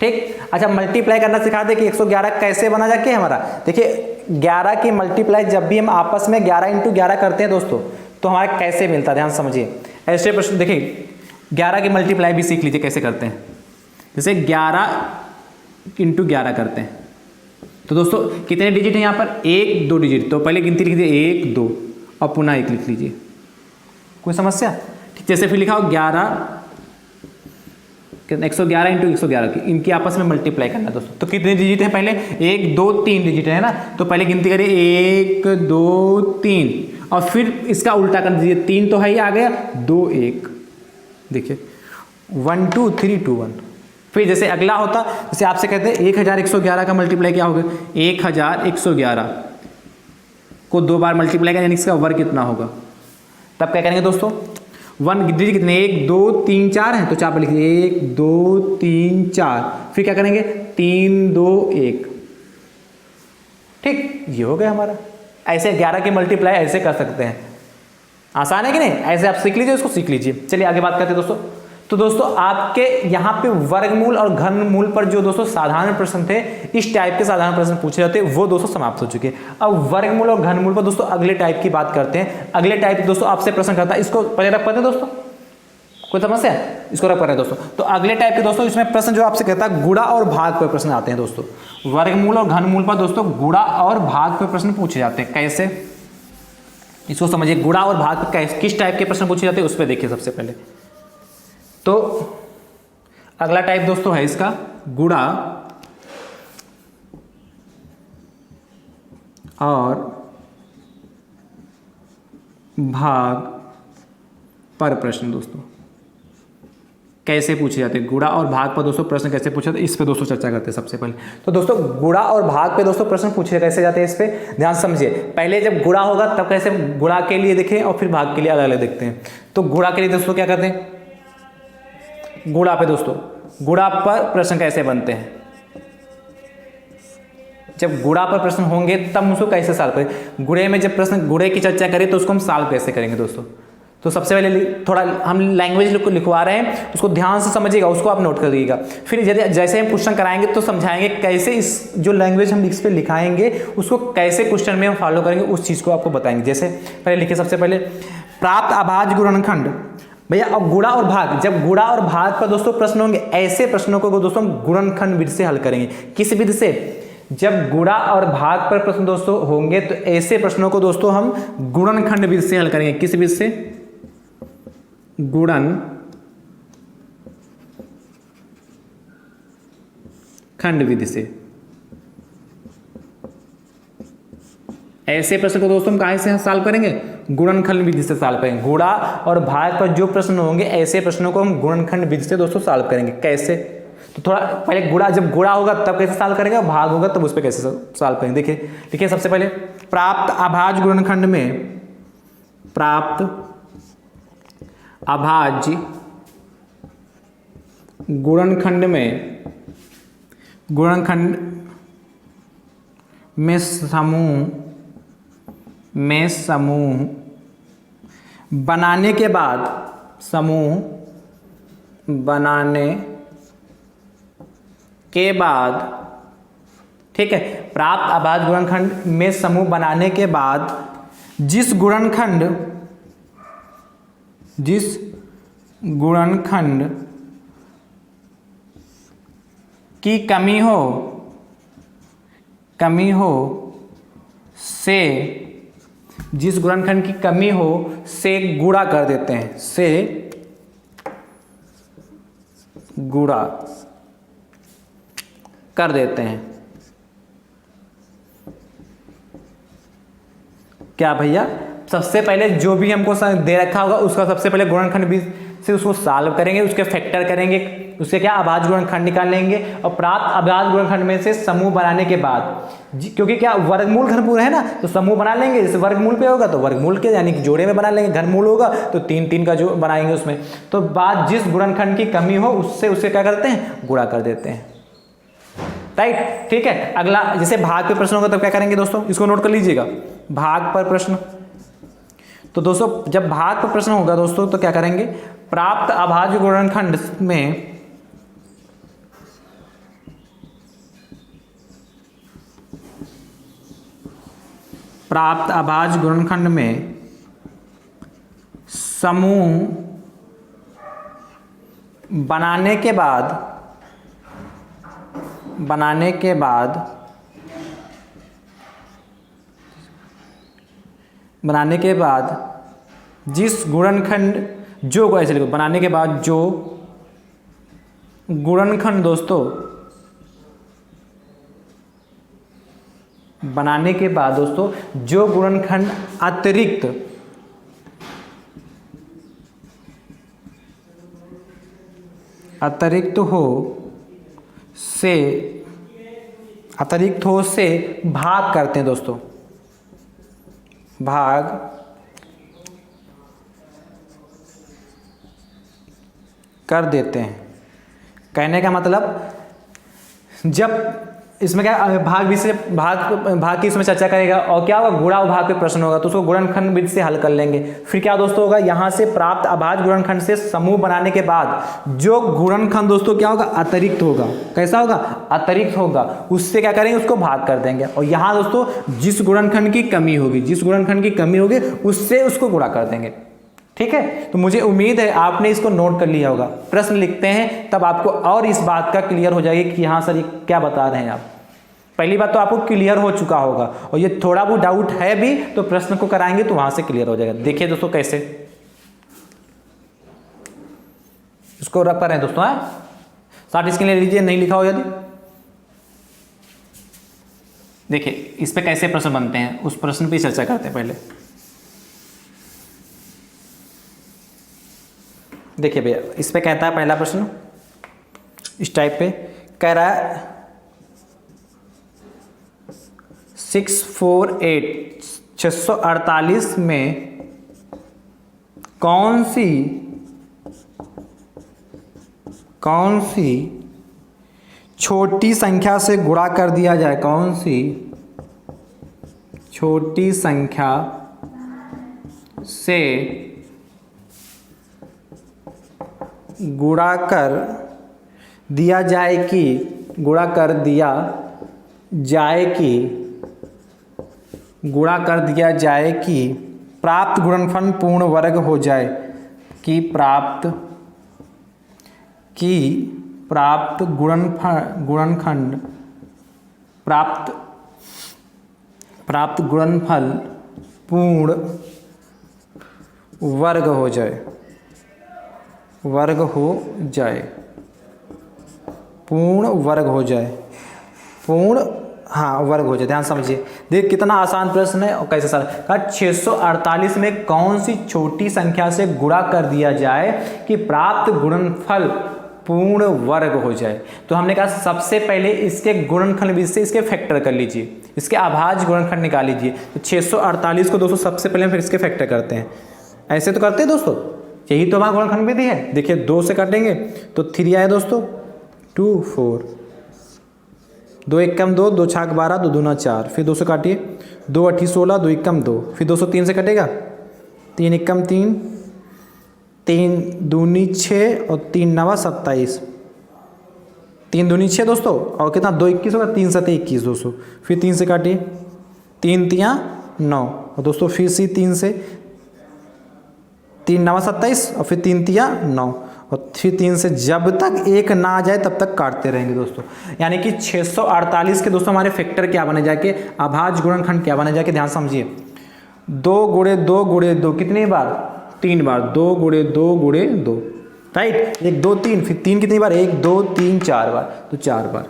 ठीक, अच्छा मल्टीप्लाई करना सिखा दे कि 111 कैसे बना जाके हमारा। देखिए 11 की मल्टीप्लाई जब भी हम आपस में 11 इंटू 11 करते हैं दोस्तों तो हमारा कैसे मिलता है, ध्यान समझिए। ऐसे प्रश्न देखिए 11 की मल्टीप्लाई भी सीख लीजिए कैसे करते हैं। जैसे 11 इंटू 11 करते हैं तो दोस्तों कितने डिजिट हैं यहाँ पर? 1 2 डिजिट। तो पहले गिनती लिख दीजिए 1 2 और पुनः 1 लिख लीजिए। कोई समस्या? ठीक, जैसे फिर लिखा हो 11 111 इंटू 111 की इनकी आपस में मल्टीप्लाई करना है दोस्तों। तो कितने डिजिट हैं? पहले 1 2 3 डिजिट है ना, तो पहले गिनती करिए 1 2 3 और फिर इसका उल्टा कर दीजिए। 3 तो है ही आ गया, 2 1, देखिए 1 2 3 2 1। फिर जैसे अगला होता, जैसे आपसे कहते हैं 1111 का मल्टीप्लाई क्या होगा? 1111 को 2 बार मल्टीप्लाई करें यानी इसका वर्ग कितना होगा? तब क्या करेंगे दोस्तों? 1 डिजिट कितने? 1 2 3 4 है तो 4 पर लिखिए 1 2 3 4। फिर क्या करेंगे? 3 2 1। ठीक, ये हो गया हमारा। ऐसे 11 की मल्टीप्लाई ऐसे कर सकते हैं। आसान है कि नहीं? ऐसे आप सीख लीजिए, उसको सीख लीजिए। चलिए आगे बात करते हैं दोस्तों। तो दोस्तों आपके यहाँ पे वर्गमूल और घनमूल पर जो दोस्तों साधारण प्रश्न थे, इस टाइप के साधारण प्रश्न पूछे जाते हैं, वो दोस्तों समाप्त हो चुके हैं। अब वर्गमूल और घनमूल पर दोस्तों अगले टाइप की बात करते हैं। अगले टाइप दोस्तों आपसे प्रश्न करता है, इसको पहले रख पाते हैं दोस्तों, कोई समस्या है? इसको रख पा रहे हैं दोस्तों। तो अगले टाइप के दोस्तों इसमें प्रश्न जो आपसे कहता है गुणा और भाग पर प्रश्न आते हैं दोस्तों। वर्गमूल और घनमूल पर दोस्तों गुणा और भाग पर प्रश्न पूछे जाते हैं। कैसे? इसको समझिए, गुणा और भाग पर किस टाइप के प्रश्न पूछे जाते हैं उस पर देखिए। सबसे पहले तो अगला टाइप दोस्तों है इसका गुणा और भाग पर प्रश्न। दोस्तों कैसे पूछे जाते हैं गुणा और भाग पर दोस्तों प्रश्न कैसे पूछे जाते हैं, इस पे दोस्तों चर्चा करते हैं। सबसे पहले तो दोस्तों गुणा और भाग पे दोस्तों प्रश्न पूछे कैसे जाते हैं, इस पे ध्यान समझिए। पहले जब गुणा होगा तब कैसे गुणा के लिए देखें और फिर भाग के लिए अलग अलग देखते हैं। तो गुणा के लिए दोस्तों क्या करते हैं? गुणा पे दोस्तों गुणा पर प्रश्न कैसे बनते हैं? जब गुणा पर प्रश्न होंगे तब उसको कैसे सॉल्व करें। गुणे में जब प्रश्न गुणे की चर्चा करें तो उसको हम सॉल्व कैसे करेंगे दोस्तों। तो सबसे पहले थोड़ा हम लैंग्वेज को लिखवा रहे हैं, उसको ध्यान से समझिएगा, उसको आप नोट कर दीजिएगा। फिर जैसे हम क्वेश्चन कराएंगे तो समझाएंगे कैसे इस जो लैंग्वेज हम इस पे लिखाएंगे उसको कैसे क्वेश्चन में हम फॉलो करेंगे, उस चीज़ को आपको बताएंगे। जैसे पहले लिखिए सबसे पहले प्राप्त अभाज्य गुणनखंड। भैया अब गुणा और भाग, जब गुणा और भाग पर दोस्तों प्रश्न होंगे ऐसे प्रश्नों को दोस्तों हम गुणनखंड विधि से हल करेंगे। किस विधि से? जब गुणा और भाग पर प्रश्न दोस्तों होंगे तो ऐसे प्रश्नों को दोस्तों हम गुणनखंड विधि से हल करेंगे। किस विधि से? गुणन खंड विधि से। ऐसे प्रश्न को दोस्तों हम कहां से सॉल्व करेंगे? गुणनखंड विधि से सॉल्व करेंगे। गुणा और भाग पर जो प्रश्न होंगे ऐसे प्रश्नों को हम गुणनखंड विधि से दोस्तों सॉल्व करेंगे। कैसे? तो थोड़ा पहले गुणा, जब गुणा होगा तब कैसे सॉल्व करेंगे और भाग होगा तब उस पर कैसे सॉल्व करेंगे। देखिए देखिए सबसे पहले प्राप्त अभाज्य गुणनखंड में, प्राप्त अभाज्य गुणनखंड में समूह बनाने के बाद, समूह बनाने के बाद, ठीक है, प्राप्त अभाज्य गुणनखंड में समूह बनाने के बाद जिस गुणनखंड की कमी हो से, जिस गुणनखंड की कमी हो से गुणा कर देते हैं, से गुणा कर देते हैं। क्या भैया? सबसे पहले जो भी हमको दे रखा होगा उसका सबसे पहले गुणनखंड विधि से उसको सॉल्व करेंगे, उसके फैक्टर करेंगे, उसके क्या अभाज्य गुणनखंड निकाल लेंगे और प्राप्त अभाज्य गुणनखंड में से समूह बनाने के बाद, क्योंकि क्या वर्गमूल घनमूल है ना, तो समूह बना लेंगे। जैसे वर्गमूल पे होगा तो वर्गमूल के यानी कि जोड़े में बना लेंगे, घनमूल होगा तो 3 3 का जो बनाएंगे उसमें। तो बाद जिस गुणनखंड की कमी हो उससे क्या करते हैं? गुणा कर देते हैं। राइट, ठीक है। अगला जैसे भाग पे प्रश्न होगा तब क्या करेंगे दोस्तों, इसको नोट कर लीजिएगा, भाग पर प्रश्न। तो दोस्तों जब भाग पर प्रश्न होगा दोस्तों तो क्या करेंगे, प्राप्त अभाज्य गुणनखंड में प्राप्त अभाज्य गुणनखंड में समूह बनाने के बाद जिस गुणनखंड जो ऐसे लिखो, बनाने के बाद जो गुणनखंड दोस्तों, बनाने के बाद दोस्तों जो गुणनखंड अतिरिक्त हो से भाग करते हैं दोस्तों, भाग कर देते हैं। कहने का मतलब जब इसमें क्या भाग विधि से भाग की इसमें चर्चा करेगा और क्या होगा, गुणा भाग पे प्रश्न होगा तो उसको गुणनखंड विधि से हल कर लेंगे। फिर क्या दोस्तों होगा, यहाँ से प्राप्त अभाज्य गुणनखंड से समूह बनाने के बाद जो गुणनखंड दोस्तों क्या होगा, अतिरिक्त होगा। कैसा होगा, अतिरिक्त होगा, उससे क्या करेंगे, उसको भाग कर देंगे। और यहाँ दोस्तों जिस गुणनखंड की कमी होगी उससे उसको गुणा कर देंगे। ठीक है, तो मुझे उम्मीद है आपने इसको नोट कर लिया होगा। प्रश्न लिखते हैं तब आपको और इस बात का क्लियर हो जाएगा कि हाँ सर ये क्या बता रहे हैं आप। पहली बात तो आपको क्लियर हो चुका होगा और ये थोड़ा बहुत डाउट है भी तो प्रश्न को कराएंगे तो वहां से क्लियर हो जाएगा। देखिए दोस्तों कैसे इसको रख पा रहे हैं दोस्तों, साथ इसके लिए लीजिए, नहीं लिखा हो यदि। देखिए इस पे कैसे प्रश्न बनते हैं उस प्रश्न पे चर्चा करते हैं पहले। देखिए भैया इस पे कहता है पहला प्रश्न इस टाइप पे कह रहा है 648 में कौन सी छोटी संख्या से गुणा कर दिया जाए, कौन सी छोटी संख्या से गुणा कर दिया जाए कि प्राप्त गुणनखंड पूर्ण वर्ग हो जाए, कि प्राप्त गुणनफल पूर्ण वर्ग हो जाए, वर्ग हो जाए। ध्यान समझिए, देख कितना आसान प्रश्न है और कैसे सर का 648 में कौन सी छोटी संख्या से गुणा कर दिया जाए कि प्राप्त गुणनफल पूर्ण वर्ग हो जाए। तो हमने कहा सबसे पहले इसके गुणनखंड विधि से इसके फैक्टर कर लीजिए, इसके अभाज्य गुणनखंड निकाल लीजिए। तो 648 को दोस्तों सबसे पहले फिर इसके फैक्टर करते हैं, ऐसे तो करते हैं दोस्तों, यही तो हमारा गुणनखंड विधि है। देखिए 2 से काटेंगे तो 3 आए दोस्तों, 2 4, 2 एकम 2, 2 छाक 12, 2 दूना 4, फिर 2 से काटिए, 2 8 16, 2 एकम 2, फिर 203 से कटेगा, 3 एकम 3, 3 दूनी 6 और 3 नवा 27, 3 दूनी 6 दोस्तों, और कितना 2 21 होगा, 3 7 21 दोस्तों, फिर 3 से काटिए, 3 3 9 और दोस्तों फिर से 3 से, 3 नवा 27 और फिर 3 3 9 और फिर 3 से जब तक 1 ना आ जाए तब तक काटते रहेंगे दोस्तों। यानी कि 648 के दोस्तों हमारे फैक्टर क्या बने जाके, अभाज्य गुणनखंड क्या बने जाके, ध्यान समझिए। 2 गुणे 2 गुणे 2 कितनी बार, 3 बार, 2 गुणे 2 गुणे 2, राइट, 1 2 3, फिर 3 कितनी बार, 1 2 3 4 बार, तो 4 बार।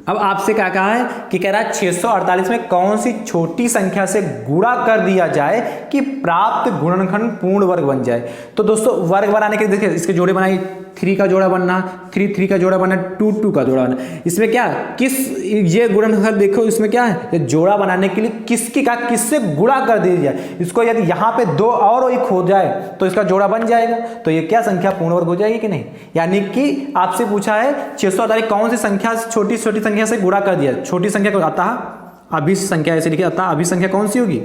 अब आपसे क्या कहा है कि कह रहा है 648 में कौन सी छोटी संख्या से गुणा कर दिया जाए कि प्राप्त गुणनखंड पूर्ण वर्ग बन जाए। तो दोस्तों वर्ग बनाने के लिए देखिए इसके जोड़े बनाइए, 3 का जोड़ा बनना, 3 3 का जोड़ा बनना, 2 2 का जोड़ा बनना। इसमें क्या किस ये गुणनफल देखो, इसमें क्या है, ये जोड़ा बनाने के लिए किसकी का किससे गुणा कर दिया जाए। इसको यदि यहाँ पे 2 और एक हो जाए तो इसका जोड़ा बन जाएगा, तो ये क्या संख्या पूर्ण वर्ग हो जाएगी कि नहीं। यानी कि आपसे पूछा है 648 कौन सी संख्या छोटी छोटी संख्या से गुणा कर दिया, छोटी संख्या को अतः अभीष्ट संख्या, ऐसे लिखिए अतः अभीष्ट संख्या कौन सी होगी,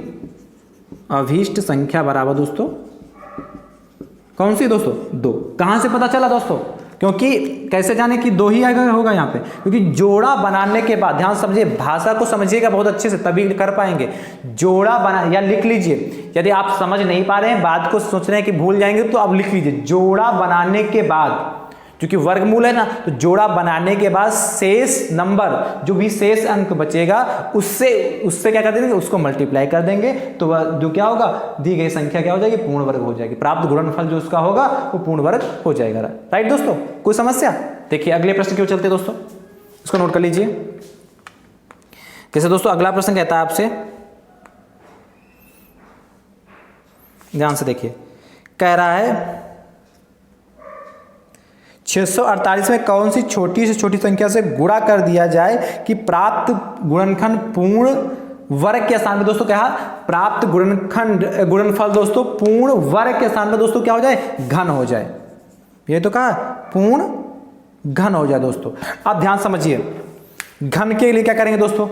अभीष्ट संख्या बराबर दोस्तों कौन सी दोस्तों 2। कहां से पता चला दोस्तों, क्योंकि कैसे जाने कि 2 ही होगा यहाँ पे, क्योंकि जोड़ा बनाने के बाद ध्यान समझिए, भाषा को समझिएगा बहुत अच्छे से तभी कर पाएंगे। जोड़ा बना या लिख लीजिए, यदि आप समझ नहीं पा रहे हैं, बात को सोच रहे हैं कि भूल जाएंगे तो आप लिख लीजिए, जोड़ा बनाने के बाद, क्योंकि वर्गमूल है ना, तो जोड़ा बनाने के बाद शेष नंबर जो भी शेष अंक बचेगा उससे क्या कर देंगे, उसको मल्टीप्लाई कर देंगे, तो वह जो क्या होगा, दी गई संख्या क्या हो जाएगी, पूर्ण वर्ग हो जाएगी। प्राप्त गुणनफल जो उसका होगा वो पूर्ण वर्ग हो जाएगा। राइट दोस्तों, कोई समस्या। देखिए अगले प्रश्न क्यों चलते दोस्तों, इसको नोट कर लीजिए। जैसे दोस्तों अगला प्रश्न कहता है आपसे, ध्यान से देखिए, कह रहा है 648 में कौन सी छोटी से छोटी संख्या से गुणा कर दिया जाए कि प्राप्त गुणनखंड पूर्ण वर्ग के स्थान में दोस्तों क्या, प्राप्त गुणनफल दोस्तों पूर्ण वर्ग के स्थान में दोस्तों क्या हो जाए, घन हो जाए। ये तो कहा पूर्ण घन हो जाए दोस्तों। आप ध्यान समझिए, घन के लिए क्या करेंगे दोस्तों,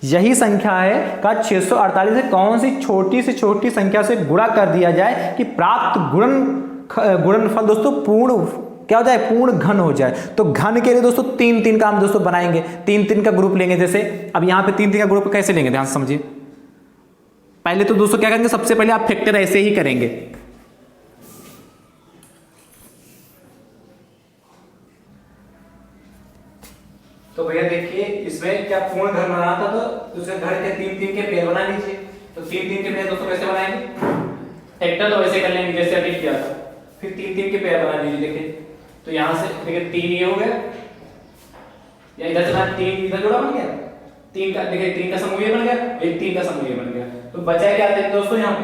यही संख्या है का 648 से कौन सी छोटी से छोटी संख्या से गुणा कर दिया जाए कि प्राप्त गुणनफल दोस्तों पूर्ण क्या हो जाए, पूर्ण घन हो जाए। तो घन के लिए दोस्तों 3 3 का हम दोस्तों बनाएंगे, 3 3 का ग्रुप लेंगे। जैसे अब यहां पे 3 3 का ग्रुप कैसे लेंगे, ध्यान से समझिए। पहले तो दोस्तों क्या करेंगे, सबसे पहले आप फैक्टर ऐसे ही करेंगे, तो भैया देखिए इसमें क्या पूर्ण घर बनाना था, तो उसके घर के 3 3 के पेयर बना लीजिए। तो 3 3 के पेयर दोस्तों कैसे बनाएंगे, फैक्टर तो वैसे कर लेंगे जैसे अभी किया था, फिर 3 3 के पेयर बना लीजिए। देखिए तो यहां से देखिए 3 ये हो गया, या इधर से 3 इधर जोड़ा बन गया, 3 का देखिए 3 का समूह ये बन गया, एक 3 का समूह ये बन गया। तो बचा क्या था दोस्तों, यहाँ पे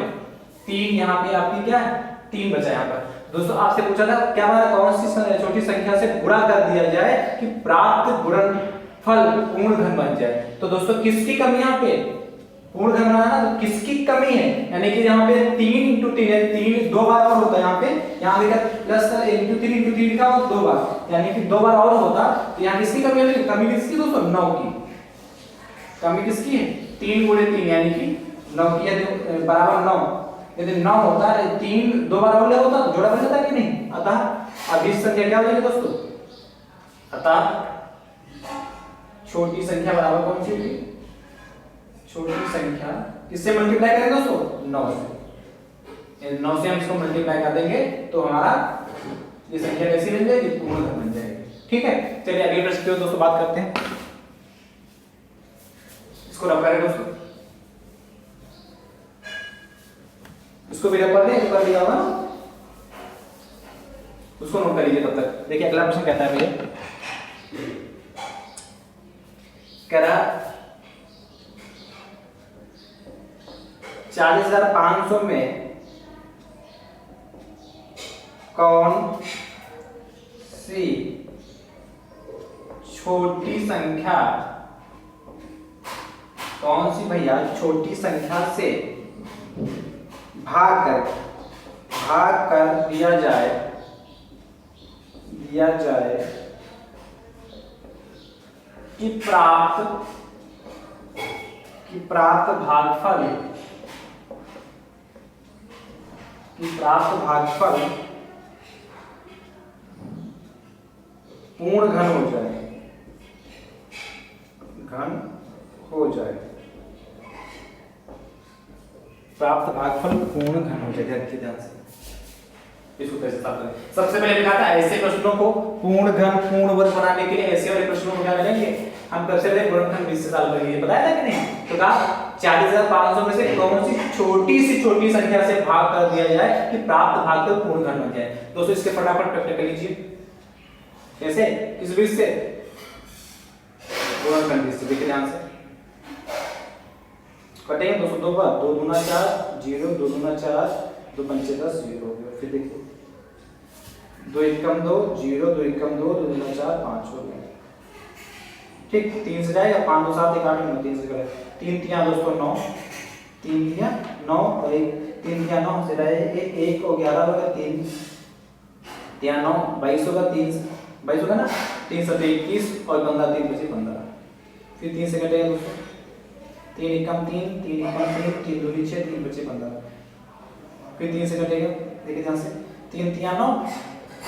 3, यहाँ पे आपकी क्या है 3 बचा। यहाँ पर दोस्तों आपसे पूछा था क्या बना, कौन सी छोटी संख्या से गुणा कर दिया जाए कि प्राप्त गुणनफल पूर्ण घन बन जाए। तो दोस्तों किसकी कमी यहाँ पे, पूर्ण घन बनाना, तो किसकी कमी है, यानी कि यहाँ पे 3 × 3 है, 3 2 बार और होता है यहाँ पे, यहाँ पे प्लस × 3 का 2 बार, यानी कि 2 बार और होता। तो यहाँ किसकी कमी है, कमी किसकी दोस्तों, 9 की। कमी किसकी है, 3 × 3 यानी कि 9 की, यदि बराबर 9, यदि 9 होता है 3 2 बार और ले होता तो जोड़ा बन जाता कि नहीं। अतः अब इस संख्या क्या हो जाएगी दोस्तों, अतः छोटी संख्या बराबर कौन सी होगी, छोटी संख्या किससे मल्टीप्लाई करेंगे दोस्तों, 9 से। 9 से हम इसको मल्टीप्लाई कर देंगे तो हमारा ये संख्या कैसी बन जाएगी, पूर्ण घन बन जाएगी। ठीक है, चलिए अगले प्रश्न की दोस्तों बात करते हैं। इसको रफ करें दोस्तों, इसको भी रफ कर दिया होगा, उसको नोट कर लीजिए तब तक। देखिए अगला प्रश्न कहता है भैया, कह रहा 40,500 में कौन सी छोटी संख्या, कौन सी भैया छोटी संख्या से भाग कर दिया जाए कि प्राप्त भागफल पूर्ण घन हो जाए, प्राप्त भागफल पूर्ण घन हो जाएगा। देखिए ध्यान से इसको कैसे साफ करें। सबसे पहले लिखा था ऐसे प्रश्नों को पूर्ण घन पूर्ण वर्ग बनाने के लिए ऐसे वाले प्रश्नों को क्या करेंगे हम, सबसे पहले गुणनखंड 20 से साल करेंगे, बताया था कि नहीं। तो कहा 40,500 में से कौन सी छोटी संख्या से भाग कर दिया जाए कि प्राप्त भागफल पूर्ण घन बन जाए। दोस्तों इसके फटाफट प्रश्न कर लीजिए, कैसे, किस 20 से, गुणनखंड 20 से। देखिए ध्यान से कटेंगे दोस्तों, 2 बार, 2 दूना 4 0, 2 दूना 4, 2 पंचे 10 0 हो गया। फिर देखिए 2 एकम 2 0, 2 एकम 2, 2 दूना 4, 5 हो गया। ठीक, 3 से जाएगा, 5 2 7 1 8 9, 3 से करें 3 3 दोस्तों 9, 3 3 9 और 1 3 3 9 से जाए 1 और 11 होगा, 3 3 9 22 होगा, 3 22 होगा ना, 3 7 21 और 15 3 बचे 15। फिर 3 से कटेगा दोस्तों, 3 एकम 3, 3 एकम 3, 3 दूनी 6, 3 बचे 15। फिर 3 से कटेगा, देखिए ध्यान से, 3 3 9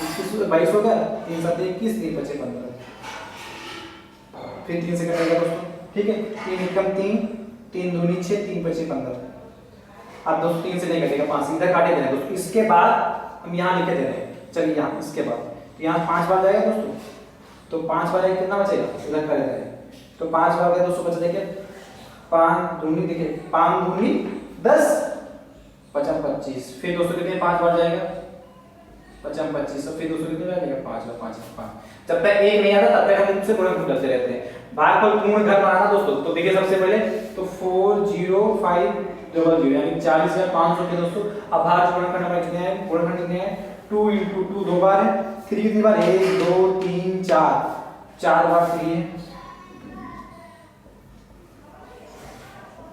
21 22 होगा, 3 7 21, 3 बचे 15। फिर 3 से कटेगा दोस्तों, ठीक है, 3 एकम 3, 3 दूनी 6, 3 बचे 15। अब दोस्तों 3 से नहीं कटेगा, 5 इधर काटे देना दोस्तों। इसके बाद हम यहाँ लिखे दे रहे हैं, चलिए यहाँ इसके बाद तो यहाँ 5 बार जाएगा दोस्तों, तो 5 बार जाएगा कितना बचेगा, इधर करे जाएगा तो 5 बार गया दोस्तों, बचा देखिए 5 दूनी, देखिए 5 दूनी 10 5 25। फिर दोस्तों कितने 5 बार जाएगा 5 25, फिर दोस्तों कितने जाएगा 5 और 5 5। जब तक एक नहीं आता तब तक हम इनसे गुणन करते रहते हैं। भागफल पूर्ण घर बनाना दोस्तों, तो देखिए सबसे पहले तो 40500 यानी 40,500 के दोस्तों। अब भाग गुणनखंड हमारे कितने हैं, गुणनखंड कितने हैं 2 × 2 2 बार है, 3 कितनी बार 1 2 3 4 4 बार 3 है,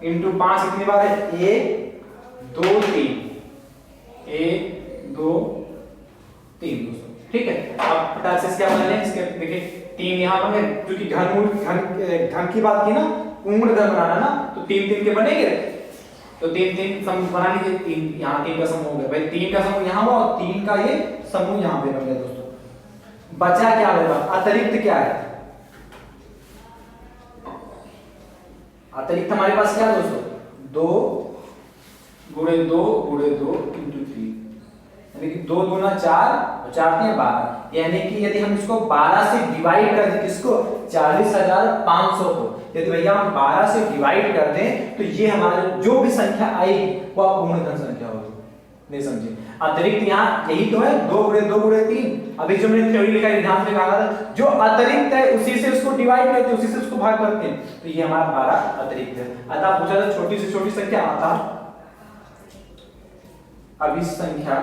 इंटू 5 कितनी बार है 1 2 3 1 2 3 दोस्तों, ठीक है। अब फटाक से क्या बनाने हैं, इसके देखिए 3 यहाँ बने, क्योंकि घन की बात की ना, पूर्ण घर बनाना ना, तो 3 3 के बनेंगे, तो 3 3 समूह बना लीजिए। 3 यहाँ 3 का समूह हो गया भाई, 3 का समूह यहाँ हुआ और 3 का ये समूह यहाँ पे बन गया दोस्तों। बचा क्या होगा, अतिरिक्त क्या है, अतिरिक्त हमारे पास क्या है दोस्तों 2 × 2 × 2 × 3, यानी कि 2 दूना 4 और 4 3 12, यानी कि यदि हम इसको 12 से डिवाइड कर दें, किसको 40,500 को यदि भैया हम 12 से डिवाइड कर दें तो ये हमारा जो भी संख्या आएगी वो पूर्ण धन संख्या होगी। नहीं समझे, अतिरिक्त यहाँ यही तो है 2 × 2 × 3। अभी जो मैंने थ्योरी लिखा है ध्यान से कहा था, जो अतिरिक्त है उसी से उसको डिवाइड करते हैं, उसी से उसको भाग करते हैं, तो ये हमारा 12 अतिरिक्त है। अतः पूछा था छोटी से छोटी संख्या, अतः अभिष्ट संख्या,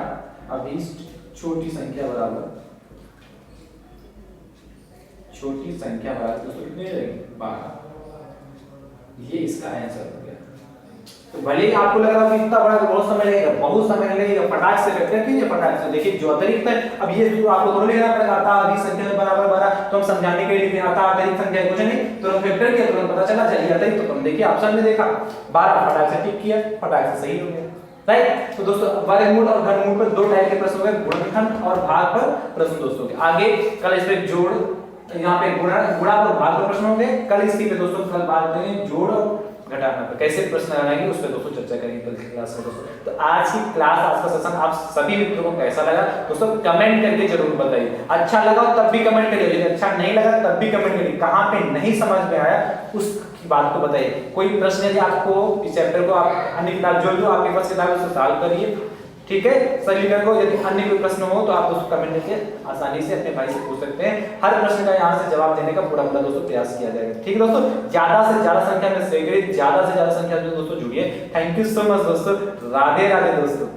अभिष्ट छोटी संख्या बराबर छोटी संख्या बराबर दोस्तों कितनी रहेगी 12। ये इसका आंसर हो गया। तो भले ही आपको लग रहा हो कि इतना बड़ा बहुत समय लगेगा, बहुत समय लगेगा, फटाक से वेक्टर कीजिए, फटाक से देखिए जो अतिरिक्त है। अब ये जो आपको दोनों लिखना पड़ेगा, अतः अभिष्ट संख्या बराबर 12, तो हम समझाने के लिए लिखे अतः अतिरिक्त संख्या कुछ नहीं, तुरंत वेक्टर किया तुरंत पता चला, चलिए अतिरिक्त तो हम देखिए ऑप्शन में देखा 12, फटाक से टिक किया, फटाक से सही हो गया, राइट। तो दोस्तों वर्गमूल और घनमूल पर 2 टाइप के प्रश्न हो गए, गुणनखंड और भाग पर प्रश्न दोस्तों के। आगे कल इस पे जोड़, यहाँ पे गुणा पर भाग पर प्रश्न होंगे, कल इसी पे दोस्तों कल बात करेंगे जोड़ और घटाना पर कैसे प्रश्न बनाएंगे, उस पे दोस्तों चर्चा करेंगे कल की क्लास में दोस्तों। तो आज की क्लास, आज का सेशन आप सभी मित्रों को कैसा लगा दोस्तों कमेंट करके जरूर बताइए। अच्छा लगा तब भी कमेंट करिए, यदि अच्छा नहीं लगा तब भी कमेंट करिए, कहाँ पे नहीं समझ में आया उस बात को बताइए। कोई प्रश्न यदि आपको इस चैप्टर को आप अन्य किताब जो आपके पास किताब है उससे सॉल्व करिए, ठीक है। सभी को यदि अन्य कोई प्रश्न हो तो आप उसको कमेंट करके आसानी से अपने भाई से पूछ सकते हैं। हर प्रश्न का यहाँ से जवाब देने का पूरा दोस्तों प्रयास किया जाएगा, ठीक है दोस्तों। ज्यादा से ज्यादा संख्या में शेयर करिए, ज्यादा से ज्यादा संख्या में दोस्तों जुड़िए। थैंक यू सो मच दोस्तों, राधे राधे दोस्तों।